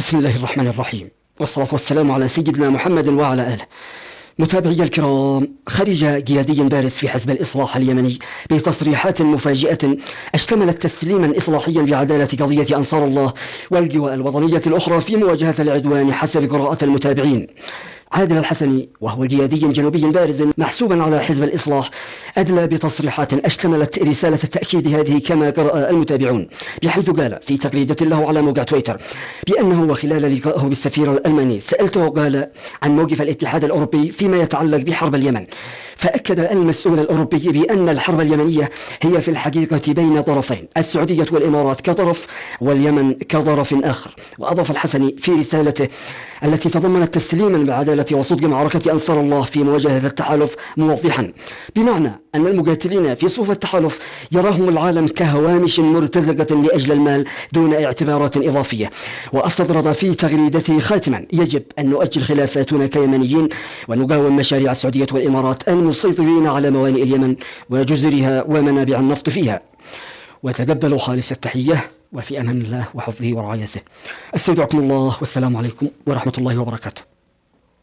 بسم الله الرحمن الرحيم، والصلاة والسلام على سيدنا محمد وعلى آله. متابعي الكرام، خرج قيادي بارز في حزب الإصلاح اليمني بتصريحات مفاجئة اشتملت تسليما إصلاحيا بعدالة قضية أنصار الله والقوى الوطنية الأخرى في مواجهة العدوان حسب قراءة المتابعين. عادل الحسني، وهو قيادي جنوبي بارز محسوبا على حزب الإصلاح، أدلى بتصريحات اشتملت رسالة التأكيد هذه كما قرأ المتابعون، بحيث قال في تغريدة له على موقع تويتر بأنه وخلال لقائه بالسفير الألماني سألته قال عن موقف الاتحاد الأوروبي فيما يتعلق بحرب اليمن، فأكد المسؤول الأوروبي بأن الحرب اليمنية هي في الحقيقة بين طرفين، السعودية والإمارات كطرف واليمن كطرف آخر. وأضاف الحسني في رسالته التي تضمنت تسليما بعدالة وصدق معركة أنصار الله في مواجهة التحالف، موضحا بمعنى أن المقاتلين في صفوف التحالف يراهم العالم كهوامش مرتزقة لأجل المال دون اعتبارات إضافية. واستطرد في تغريدته خاتما: يجب أن نؤجل خلافاتنا كيمنيين ونقاوم مشاريع السعودية والإمارات المسيطرين على موانئ اليمن وجزرها ومنابع النفط فيها. وتقبلوا خالص التحية، وفي أمان الله وحفظه ورعايته. استودعكم الله، والسلام عليكم ورحمة الله وبركاته.